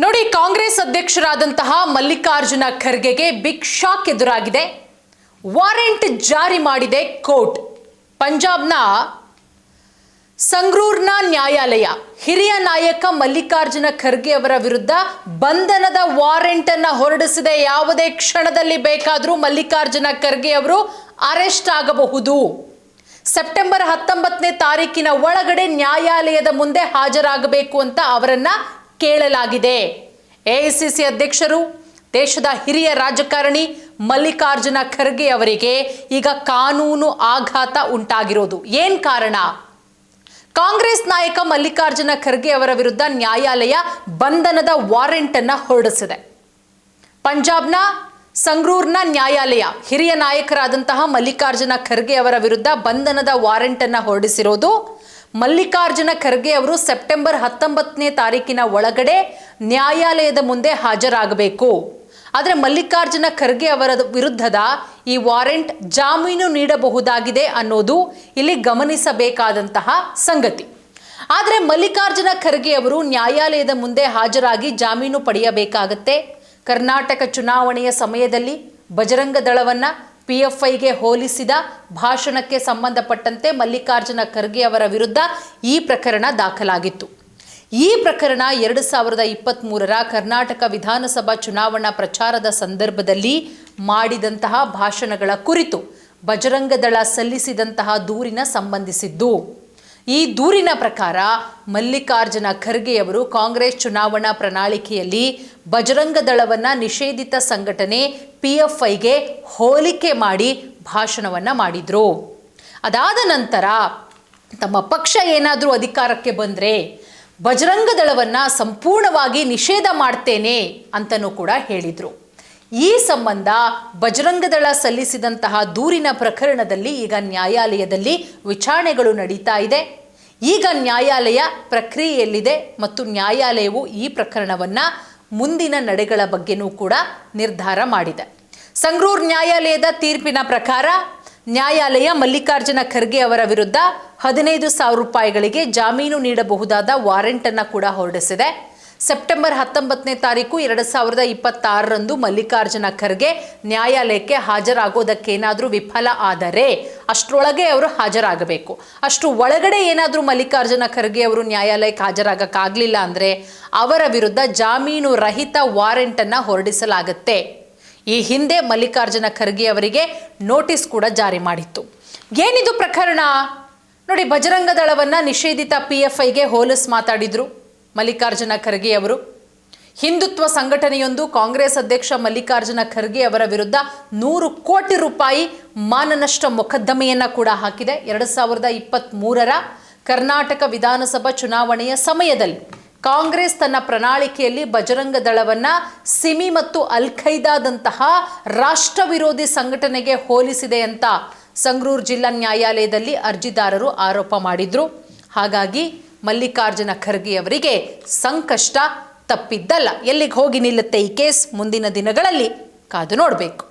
ನೋಡಿ, Congress ಅಧ್ಯಕ್ಷರಾದಂತಹ Mallikarjuna ಖರ್ಗೆಗೆ big shock ಎದುರಾಗಿದೆ. Warrant ಜಾರಿ ಮಾಡಿದೆ ಕೋರ್ಟ್. ಪಂಜಾಬ್ನ ಸಂಗ್ರೂರ್ನ ನ್ಯಾಯಾಲಯ ಹಿರಿಯ ನಾಯಕ ಮಲ್ಲಿಕಾರ್ಜುನ ಖರ್ಗೆ ಅವರ ವಿರುದ್ಧ ಬಂಧನದ ವಾರೆಂಟ್ ಅನ್ನು ಹೊರಡಿಸಿದೆ. ಯಾವುದೇ ಕ್ಷಣದಲ್ಲಿ ಬೇಕಾದರೂ ಮಲ್ಲಿಕಾರ್ಜುನ ಖರ್ಗೆ ಅವರು ಅರೆಸ್ಟ್ ಆಗಬಹುದು. ಸೆಪ್ಟೆಂಬರ್ 19ನೇ ತಾರೀಕಿನ ಒಳಗಡೆ ನ್ಯಾಯಾಲಯದ ಮುಂದೆ ಹಾಜರಾಗಬೇಕು ಅಂತ ಅವರನ್ನ ಕೇಳಲಾಗಿದೆ. ಎಐಸಿಸಿ ಅಧ್ಯಕ್ಷರು, ದೇಶದ ಹಿರಿಯ ರಾಜಕಾರಣಿ ಮಲ್ಲಿಕಾರ್ಜುನ ಖರ್ಗೆ ಅವರಿಗೆ ಈಗ ಕಾನೂನು ಆಘಾತ ಉಂಟಾಗಿರೋದು. ಏನ್ ಕಾರಣ? ಕಾಂಗ್ರೆಸ್ ನಾಯಕ ಮಲ್ಲಿಕಾರ್ಜುನ ಖರ್ಗೆ ಅವರ ವಿರುದ್ಧ ನ್ಯಾಯಾಲಯ ಬಂಧನದ ವಾರೆಂಟ್ ಅನ್ನ ಹೊರಡಿಸಿದೆ. ಪಂಜಾಬ್ನ ಸಂಗ್ರೂರ್ನ ನ್ಯಾಯಾಲಯ ಹಿರಿಯ ನಾಯಕರಾದಂತಹ ಮಲ್ಲಿಕಾರ್ಜುನ ಖರ್ಗೆ ಅವರ ವಿರುದ್ಧ ಬಂಧನದ ವಾರೆಂಟ್ ಅನ್ನ ಹೊರಡಿಸಿರೋದು. ಮಲ್ಲಿಕಾರ್ಜುನ ಖರ್ಗೆ ಅವರು ಸೆಪ್ಟೆಂಬರ್ 19ನೇ ತಾರೀಕಿನ ಒಳಗಡೆ ನ್ಯಾಯಾಲಯದ ಮುಂದೆ ಹಾಜರಾಗಬೇಕು. ಆದರೆ ಮಲ್ಲಿಕಾರ್ಜುನ ಖರ್ಗೆ ಅವರ ವಿರುದ್ಧದ ಈ ವಾರೆಂಟ್ ಜಾಮೀನು ನೀಡಬಹುದಾಗಿದೆ ಅನ್ನೋದು ಇಲ್ಲಿ ಗಮನಿಸಬೇಕಾದಂತಹ ಸಂಗತಿ. ಆದರೆ ಮಲ್ಲಿಕಾರ್ಜುನ ಖರ್ಗೆ ಅವರು ನ್ಯಾಯಾಲಯದ ಮುಂದೆ ಹಾಜರಾಗಿ ಜಾಮೀನು ಪಡೆಯಬೇಕಾಗತ್ತೆ. ಕರ್ನಾಟಕ ಚುನಾವಣೆಯ ಸಮಯದಲ್ಲಿ ಬಜರಂಗ ದಳವನ್ನ PFIಗೆ ಹೋಲಿಸಿದ ಭಾಷಣಕ್ಕೆ ಸಂಬಂಧಪಟ್ಟಂತೆ ಮಲ್ಲಿಕಾರ್ಜುನ ಖರ್ಗೆ ಅವರ ವಿರುದ್ಧ ಈ ಪ್ರಕರಣ ದಾಖಲಾಗಿತ್ತು. ಈ ಪ್ರಕರಣ 2023ರ ಕರ್ನಾಟಕ ವಿಧಾನಸಭಾ ಚುನಾವಣಾ ಪ್ರಚಾರದ ಸಂದರ್ಭದಲ್ಲಿ ಮಾಡಿದಂತಹ ಭಾಷಣಗಳ ಕುರಿತು ಬಜರಂಗ ದಳ ಸಲ್ಲಿಸಿದಂತಹ ದೂರಿನ ಸಂಬಂಧಿಸಿದ್ದು. ಈ ದೂರಿನ ಪ್ರಕಾರ ಮಲ್ಲಿಕಾರ್ಜುನ ಖರ್ಗೆ ಅವರು ಕಾಂಗ್ರೆಸ್ ಚುನಾವಣಾ ಪ್ರಣಾಳಿಕೆಯಲ್ಲಿ ಬಜರಂಗ ದಳವನ್ನು ನಿಷೇಧಿತ ಸಂಘಟನೆ PFIಗೆ ಹೋಲಿಕೆ ಮಾಡಿ ಭಾಷಣವನ್ನು ಮಾಡಿದ್ರು. ಅದಾದ ನಂತರ ತಮ್ಮ ಪಕ್ಷ ಏನಾದರೂ ಅಧಿಕಾರಕ್ಕೆ ಬಂದರೆ ಬಜರಂಗ ದಳವನ್ನು ಸಂಪೂರ್ಣವಾಗಿ ನಿಷೇಧ ಮಾಡ್ತೇನೆ ಅಂತಲೂ ಕೂಡ ಹೇಳಿದರು. ಈ ಸಂಬಂಧ ಬಜರಂಗ ದಳ ಸಲ್ಲಿಸಿದಂತಹ ದೂರಿನ ಪ್ರಕರಣದಲ್ಲಿ ಈಗ ನ್ಯಾಯಾಲಯದಲ್ಲಿ ವಿಚಾರಣೆಗಳು ನಡೀತಾ ಇದೆ. ಈಗ ನ್ಯಾಯಾಲಯ ಪ್ರಕ್ರಿಯೆಯಲ್ಲಿದೆ ಮತ್ತು ನ್ಯಾಯಾಲಯವು ಈ ಪ್ರಕರಣವನ್ನು ಮುಂದಿನ ನಡೆಗಳ ಬಗ್ಗೆನೂ ಕೂಡ ನಿರ್ಧಾರ ಮಾಡಿದೆ. ಸಂಗ್ರೂರ್ ನ್ಯಾಯಾಲಯದ ತೀರ್ಪಿನ ಪ್ರಕಾರ ನ್ಯಾಯಾಲಯ ಮಲ್ಲಿಕಾರ್ಜುನ ಖರ್ಗೆ ಅವರ ವಿರುದ್ಧ 15,000 ರೂಪಾಯಿಗಳಿಗೆ ಜಾಮೀನು ನೀಡಬಹುದಾದ ವಾರೆಂಟ್ ಅನ್ನು ಕೂಡ ಹೊರಡಿಸಿದೆ. ಸೆಪ್ಟೆಂಬರ್ 19ನೇ ತಾರೀಕು 2026ರಂದು ಮಲ್ಲಿಕಾರ್ಜುನ ಖರ್ಗೆ ನ್ಯಾಯಾಲಯಕ್ಕೆ ಹಾಜರಾಗೋದಕ್ಕೇನಾದರೂ ವಿಫಲ ಆದರೆ ಅಷ್ಟರೊಳಗೆ ಅವರು ಹಾಜರಾಗಬೇಕು. ಅಷ್ಟು ಒಳಗಡೆ ಏನಾದರೂ ಮಲ್ಲಿಕಾರ್ಜುನ ಖರ್ಗೆ ಅವರು ನ್ಯಾಯಾಲಯಕ್ಕೆ ಹಾಜರಾಗಕ್ಕಾಗಲಿಲ್ಲ ಅಂದರೆ ಅವರ ವಿರುದ್ಧ ಜಾಮೀನು ರಹಿತ ವಾರೆಂಟನ್ನು ಹೊರಡಿಸಲಾಗುತ್ತೆ. ಈ ಹಿಂದೆ ಮಲ್ಲಿಕಾರ್ಜುನ ಖರ್ಗೆ ಅವರಿಗೆ ನೋಟಿಸ್ ಕೂಡ ಜಾರಿ ಮಾಡಿತ್ತು. ಏನಿದು ಪ್ರಕರಣ? ನೋಡಿ, ಬಜರಂಗ ದಳವನ್ನು ನಿಷೇಧಿತ PFIಗೆ ಹೋಲಿಸಿ ಮಾತಾಡಿದ್ರು ಮಲ್ಲಿಕಾರ್ಜುನ ಖರ್ಗೆ ಅವರು. ಹಿಂದುತ್ವ ಸಂಘಟನೆಯೊಂದು ಕಾಂಗ್ರೆಸ್ ಅಧ್ಯಕ್ಷ ಮಲ್ಲಿಕಾರ್ಜುನ ಖರ್ಗೆ ಅವರ ವಿರುದ್ಧ 100 ಕೋಟಿ ರೂಪಾಯಿ ಮಾನನಷ್ಟ ಮೊಕದ್ದಮೆಯನ್ನು ಕೂಡ ಹಾಕಿದೆ. 2023ರ ಕರ್ನಾಟಕ ವಿಧಾನಸಭಾ ಚುನಾವಣೆಯ ಸಮಯದಲ್ಲಿ ಕಾಂಗ್ರೆಸ್ ತನ್ನ ಪ್ರಣಾಳಿಕೆಯಲ್ಲಿ ಬಜರಂಗ ದಳವನ್ನು ಸಿಮಿ ಮತ್ತು ಅಲ್ ಖೈದಾದಂತಹ ರಾಷ್ಟ್ರ ವಿರೋಧಿ ಸಂಘಟನೆಗೆ ಹೋಲಿಸಿದೆ ಅಂತ ಸಂಗ್ರೂರ್ ಜಿಲ್ಲಾ ನ್ಯಾಯಾಲಯದಲ್ಲಿ ಅರ್ಜಿದಾರರು ಆರೋಪ ಮಾಡಿದ್ರು. ಹಾಗಾಗಿ ಮಲ್ಲಿಕಾರ್ಜುನ ಖರ್ಗೆ ಅವರಿಗೆ ಸಂಕಷ್ಟ ತಪ್ಪಿದ್ದಲ್ಲ. ಎಲ್ಲಿಗೆ ಹೋಗಿ ನಿಲ್ಲುತ್ತೆ ಈ ಕೇಸ್ ಮುಂದಿನ ದಿನಗಳಲ್ಲಿ ಕಾದು ನೋಡಬೇಕು.